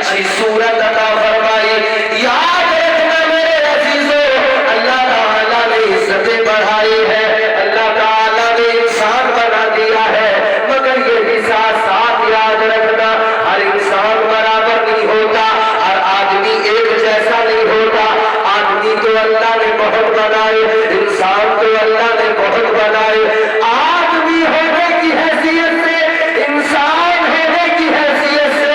اچھی صورت عطا فرمائی۔ یاد رکھنا میرے عزیزو، اللہ تعالیٰ نے عزتیں بڑھائی ہے، اللہ تعالیٰ نے انسان بنا دیا ہے، مگر یہ بھی ساتھ ساتھ یاد رکھنا ہر انسان برابر نہیں ہوتا، ہر آدمی ایک جیسا نہیں ہوتا۔ آدمی تو اللہ نے بہت بنائے، انسان تو اللہ نے بہت بنائے۔ آدمی ہونے کی حیثیت سے، انسان ہونے کی حیثیت سے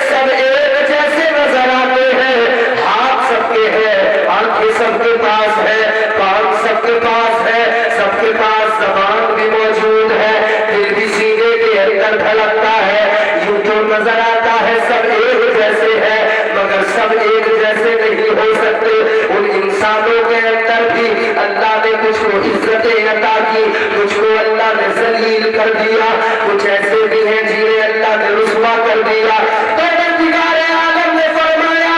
سب ایک جیسے نظر آتے ہیں۔ ہاتھ سب کے ہیں، آنکھیں سب کے پاس ہے، کان سب کے پاس ہے، سب کے پاس زبان بھی موجود ہے، دل بھی سینے کے اندر دھڑکتا ہے، یوں تو نظر آتا ہے سب ایک جیسے ہے، مگر سب ایک جیسے نہیں ہو سکتے۔ ان انسانوں کے اندر بھی اللہ نے کچھ کو عزتیں عطا کی، کچھ کو اللہ نے ذلیل کر دیا، کچھ ایسے بھی ہیں جنہیں اللہ نے رسوا کر دیا۔ پروردگار عالم نے فرمایا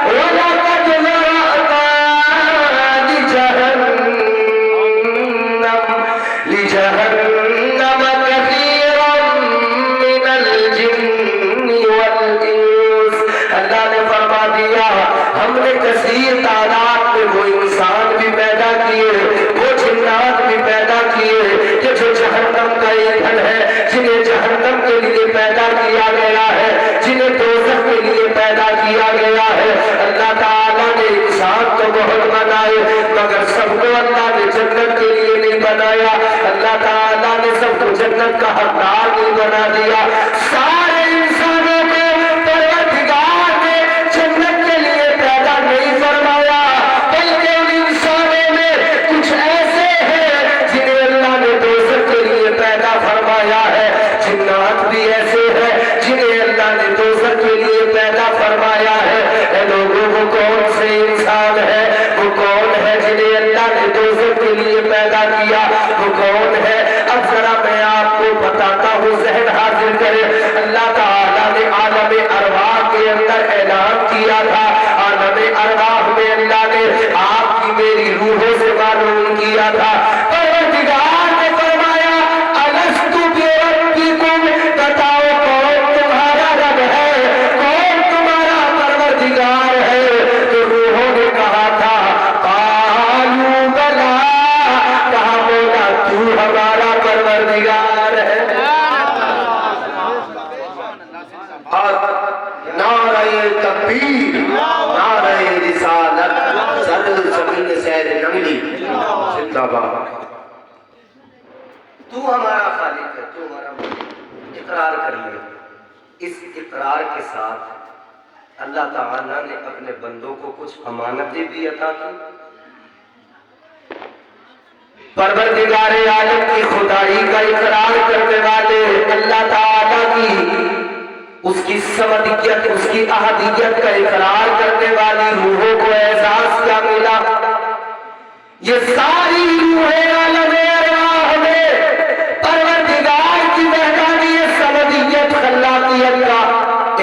وَلَقَدْ ذَرَأْنَا لِجَهَنَّمَ كَثِيرًا مِنَ الْجِنِّ وَالْإِنسِ۔ اللہ نے فرما دیا ہم نے کثیر تعداد میں وہ انسان بھی پیدا کیے، وہ جنات بھی پیدا کیے کہ جو جہنم کا ایندھن ہے، جنہیں جہنم کے لیے پیدا کیا گیا ہے، جنہیں دوزخ کے لیے پیدا کیا گیا ہے۔ اللہ تعالیٰ نے انسان تو بہت بنائے، مگر سب کو اللہ نے جنت کے لیے نہیں بنایا، اللہ تعالیٰ نے سب کو جنت کا حقدار نہیں بنا دیا۔ سارے انسانوں کو پروردگار نے جنت کے لیے پیدا نہیں فرمایا، بلکہ ان انسانوں میں کچھ ایسے ہیں جنہیں اللہ نے دوزخ کے لیے پیدا فرمایا ہے، جنات بھی ایسے ہیں جنہیں اللہ نے دوزخ کے لیے پیدا فرمایا ہے۔ اے لوگوں، وہ کون سے انسان ہے، وہ کون ہے جنہیں اللہ نے دوزخ کے لیے پیدا کیا، وہ کون ہے؟ اب ذرا میں آپ کو بتاتا ہوں، ذہن حاضر کرے۔ اللہ تعالیٰ نے عالم ارواح کے اندر اعلان کیا تھا، عالم ارواح میں اللہ نے آپ کی میری روحوں سے معلوم کیا تھا۔ پروردگار نے فرمایا الست بربکم، بتاؤ کون تمہارا رب ہے، کون تمہارا پروردگار ہے؟ تو روحوں نے کہا تھا قالوا بلا، کہا مولا تو ہمارا پروردگار ہے۔ اور نعرہ تکبیر، نعرہ رسالت، صدر زمین سیر نملی زندہ باد۔ تو ہمارا خالق ہے، تو ہمارا مالک، اقرار کر لیا۔ اس اقرار کے ساتھ اللہ تعالیٰ نے اپنے بندوں کو کچھ امانتیں بھی عطا کی۔ پروردگار عالم کی خدائی کا اقرار کرنے والے اللہ تعالیٰ کی اس کی سمدیت، اس کی احدیت کا اقرار کرنے والی روحوں کو اعزاز کیا ملا؟ یہ ساری روحیں عالم ارواح میں پروردگار کی وحدانیت، سمدیت، خلاقیت کا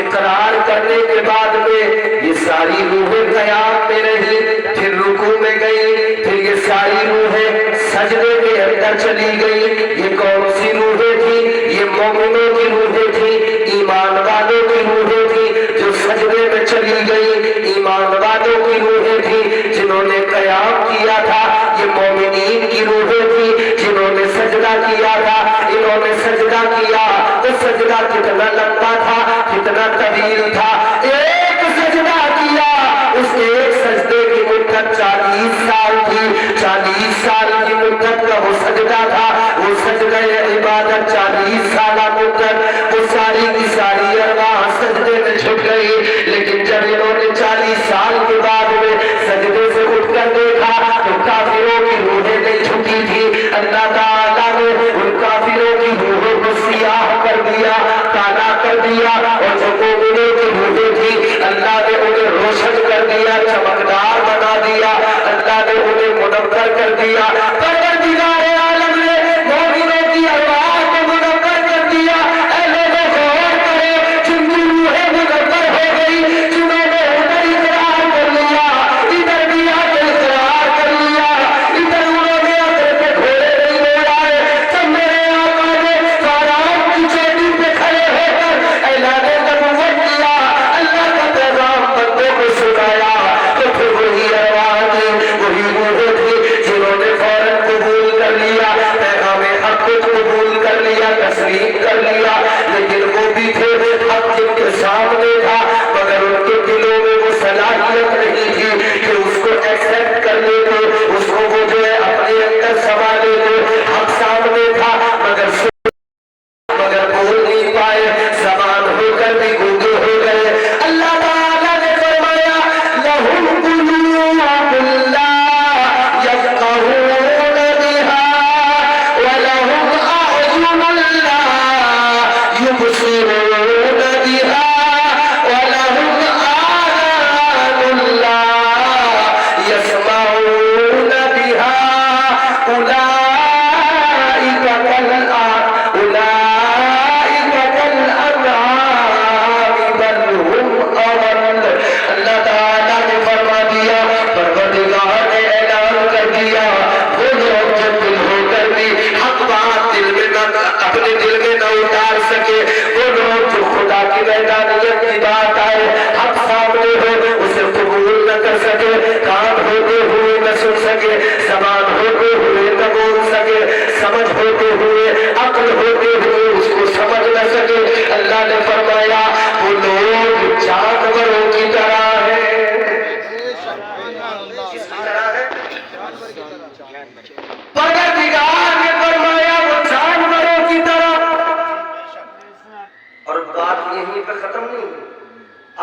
اقرار کرنے کے بعد میں یہ ساری روحیں قیام میں رہی، پھر رکوع میں گئی، پھر یہ ساری روحیں سجدے کے اندر چلی گئی۔ یہ کون سی روحیں تھی؟ یہ مومنوں کی روحیں تھی، ایمان والوں کی روحیں تھی جو سجدے میں چلی گئی، ایمان والوں کی روحیں تھی جنہوں نے قیام کیا تھا، یہ مومنین کی روحیں تھی جنہوں نے سجدہ کیا تھا۔ انہوں نے سجدہ کیا، وہ سجدہ کتنا لمبا تھا، کتنا طویل تھا۔ ایک سجدہ کیا، اس ایک سجدے کی مدت 40 سال تھی، 40 سال کی مدت کا وہ سجدہ تھا، وہ سجدہ عبادت 40 سالہ مدت، وہ ساری کی ساری ارواح سجدے میں جھک گئی۔ لیکن جب انہوں نے 40 سال کے بعد میں سجدے سے اٹھ کر دیکھا تو کافروں کی روحیں نہیں جھکی تھی۔ اللہ تعالیٰ نے ان کافروں کی روحوں کو سیاہ کر دیا، کالا کر دیا، اور جو مومنوں کی روحیں تھی اللہ نے انہیں روشن کر دیا، چمکدار بنا دیا، اللہ نے انہیں منور کر دیا۔ پروردگار عالم نے مومنوں کی ارواح کو منور کر دیا۔ اے لوگوں غور کرو، جن کی روحیں منور ہو گئی، جنہوں نے ادھر اقرار کر لیا، ادھر بھی آ کے اقرار کر لیا، ادھر انہوں نے اپنے گھوڑے نہیں دوڑائے، جب میرے آقا نے فاران کی چوٹی پہ کھڑے ہو کر اعلان نبوت کیا، اللہ کا وہ لوگ جانوروں کی طرح ہیں. کس کی طرح ہے؟ پروردگار نے فرمایا وہ جانوروں کی طرح. اور بات یہیں پہ ختم نہیں ہوئی،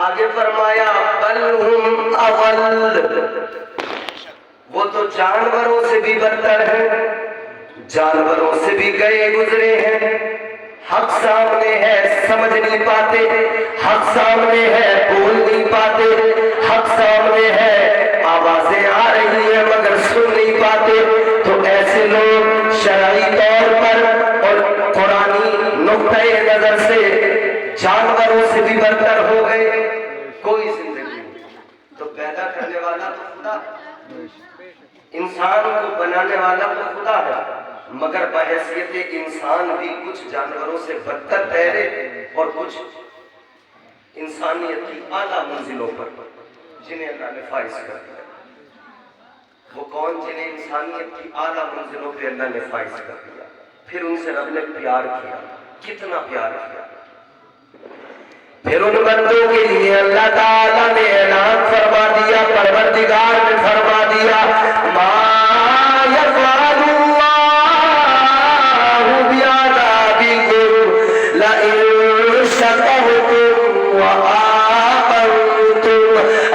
آگے فرمایا بل ہم اضل، وہ تو جانوروں سے بھی بدتر ہیں، جانوروں سے بھی گئے گزرے ہیں. حق سامنے ہے سمجھ نہیں پاتے، حق سامنے ہے بول نہیں پاتے، حق سامنے ہے آوازیں آ رہی ہیں مگر سن نہیں پاتے. تو ایسے لوگ شرعی طور پر اور قرآنی نقطۂ نظر سے جانوروں سے بھی بدتر ہو گئے. کوئی زندگی تو پیدا کرنے والا تو خدا، انسان کو بنانے والا تو خدا ہے، مگر بحیثیت انسان بھی کچھ جانوروں سے بدتر ٹھہرے اور کچھ انسانیت کی اعلیٰ منزلوں پر جنہیں اللہ نے فائز کر دیا. وہ کون جنہیں انسانیت کی اعلیٰ منزلوں پہ اللہ نے فائز کر دیا؟ پھر ان سے رب نے پیار کیا. کتنا پیار کیا؟ پھر ان بندوں کے لیے اللہ تعالیٰ نے اعلان فرما دیا، پروردگار نے فرما دیا ما یفعل اللہ بعذابکم لئن شکرتم وآمنتم.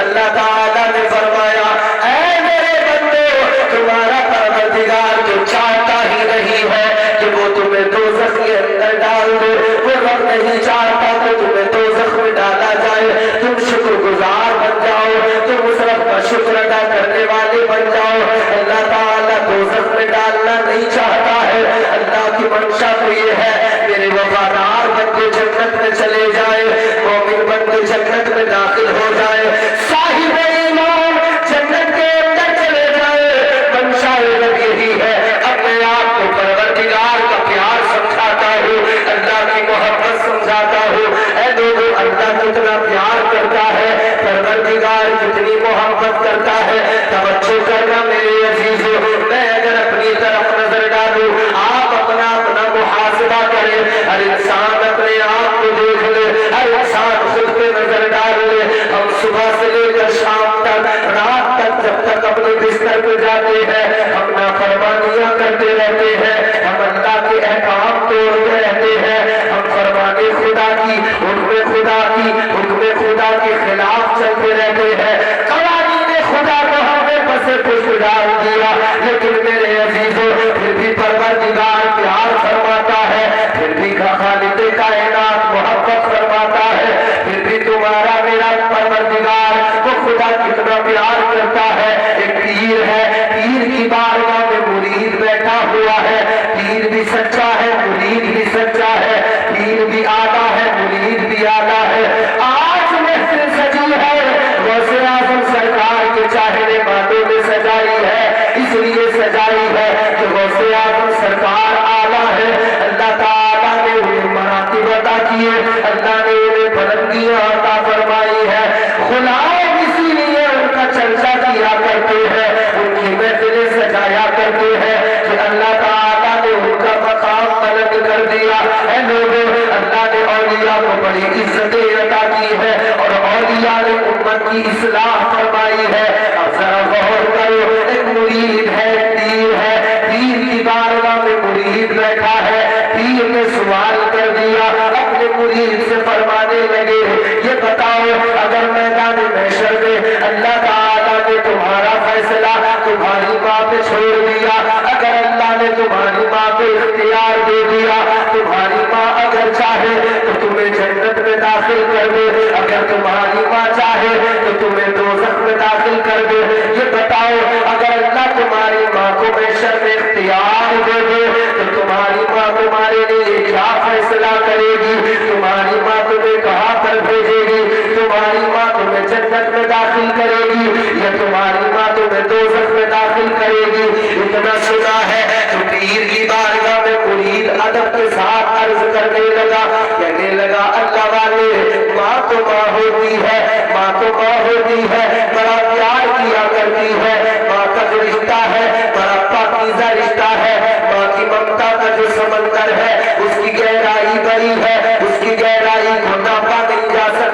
اللہ تعالیٰ نے فرمایا اے میرے بندو، تمہارا پروردگار جو چاہتا ہی نہیں ہے کہ وہ تمہیں دوزخ کے اندر ڈال دے، وہ رب نہیں چاہتا کہ تمہیں دوزخ میں ڈالا جائے. تم شکر گزار بن جاؤ، تم اس رب کا شکر ادا کرنے والے بن جاؤ. اللہ تعالیٰ دوزخ میں ڈالنا نہیں چاہتا ہے. اللہ کی منشا تو یہ ہے میرے وفادار بندے جنت میں چلے جائے، مومن بندے جنت میں داخل ہو جائے، صاحب ایمان جنت کے اندر چلے جائے. منشا رب یہی ہے. اپنے آپ کو پروردگار کا پیار سمجھاتا ہوں، اللہ کی محبت سمجھاتا ہوں. اے لوگوں، اللہ کتنا پیار کرتا ہے، پروردگار کتنی محبت کرتا ہے. توجہ کرنا میرے عزیزوں، میں اگر اپنی طرف نظر ڈالوں، آپ اپنا محاسبہ کریں. ہر انسان اپنے آپ کو دیکھ لے، ہر انسان خود پہ نظر ڈال لے. ہم صبح سے لے کر شام تک، رات تک، جب تک اپنے بستر پہ جاتے ہیں ہم نافرمانیاں کرتے رہتے ہیں، ہم اللہ کے احکام توڑتے رہتے ہیں، ہم فرمان خدا کی، حکم خدا کی، حکم خدا کے خلاف چلتے رہتے ہیں. قوانین خدا کو ہم نے بس کچھ ڈال دیا. لیکن میرے عزیزوں، پھر بھی پروردگار پیار فرماتا ہے، پھر بھی خالق کائنات محبت فرماتا ہے. پھر بھی تمہارا میرا پروردگار وہ خدا کتنا پیار کرتا ہے. ایک پیر ہے، پیر کی بارگاہ میں مرید بیٹھا ہوا ہے. پیر بھی سچا ہے، مرید بھی سچا ہے. پیر بھی آدھا ہے، مرید بھی آدھا ہے. آج محفل سجی ہے، غوث اعظم سرکار کے چاہنے والوں نے سجائی ہے. اس لیے سجائی ہے کہ غوث اعظم سرکار آلہ ہے. اللہ تعالیٰ نے انہیں مراتب عطا کیے، اللہ نے انہیں بلندیاں عطا فرمائی ہے. غلام اسی لیے ان کا چرچا کیا کرتے ہیں، ان کی محفلیں سجایا کرتے ہیں کہ اللہ تعالیٰ نے ان کا مقام بلند کر دیا. اے لوگوں، اللہ نے اولیاء کو بڑی عزتیں عطا کی ہے اور اولیاء نے امت کی اصلاح فرمائی ہے. اب ذرا غور کرو، ایک مرید ہے، پیر ہے، پیر کی بارگاہ میں مرید بیٹھا ہے. پیر نے سوال کر دیا، اپنے مرید سے فرمانے لگے یہ بتاؤ، اگر میدان محشر میں اللہ تعالیٰ نے تمہارا فیصلہ تمہاری ماں پہ چھوڑ دیا، اگر اللہ نے تمہاری ماں پہ اختیار دے دیا، تمہاری ماں اگر چاہے تو تمہیں جنت میں داخل کر دے، اگر تمہاری ماں چاہے تو تمہیں دوزخ میں داخل کر دے، یہ بتاؤ اگر اللہ تمہاری ماں کو محشر میں اختیار دے دے تو تمہاری ماں تمہارے لیے کیا فیصلہ کرے گی؟ تمہاری ماں تمہیں کہاں پر بھیجے گی؟ تمہاری ماں تمہیں جنت میں داخل کرے گی یا تمہاری ماں تمہیں دوزخ میں داخل کرے گی؟ اتنا سنا ہے تو پیر کی بارگاہ میں مرید ادب کے ساتھ عرض کرنے لگا، کہنے لگا اللہ والے، ماں تو ماں ہوتی ہے، ماں تو ماں ہوتی ہے، بڑا پیار کیا کرتی ہے. ماں کا جو رشتہ ہے بڑا پاکیزہ رشتہ ہے. ماں کی ممتا کا جو سمندر ہے اس کی گہرائی بڑی ہے، اس کی گہرائی کو ناپا نہیں جا سکتا.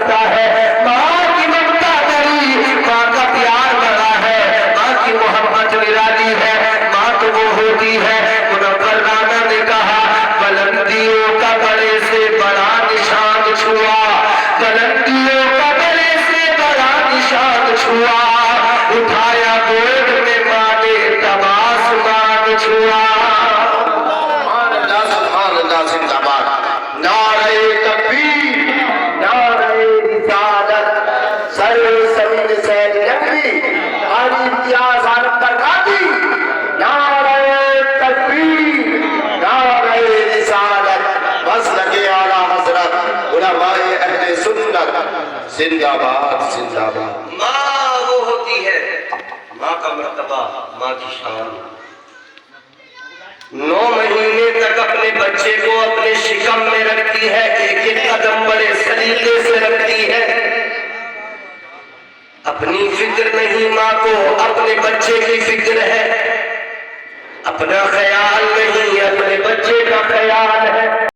زندہ باد زندہ باد۔ ماں وہ ہوتی ہے، ماں کا مرتبہ، ماں کی شان۔ 9 مہینے تک اپنے بچے کو اپنے شکم میں رکھتی ہے، ایک ایک قدم بڑے سلیقے سے رکھتی ہے۔ اپنی فکر نہیں ماں کو، اپنے بچے کی فکر ہے۔ اپنا خیال نہیں، اپنے بچے کا خیال ہے۔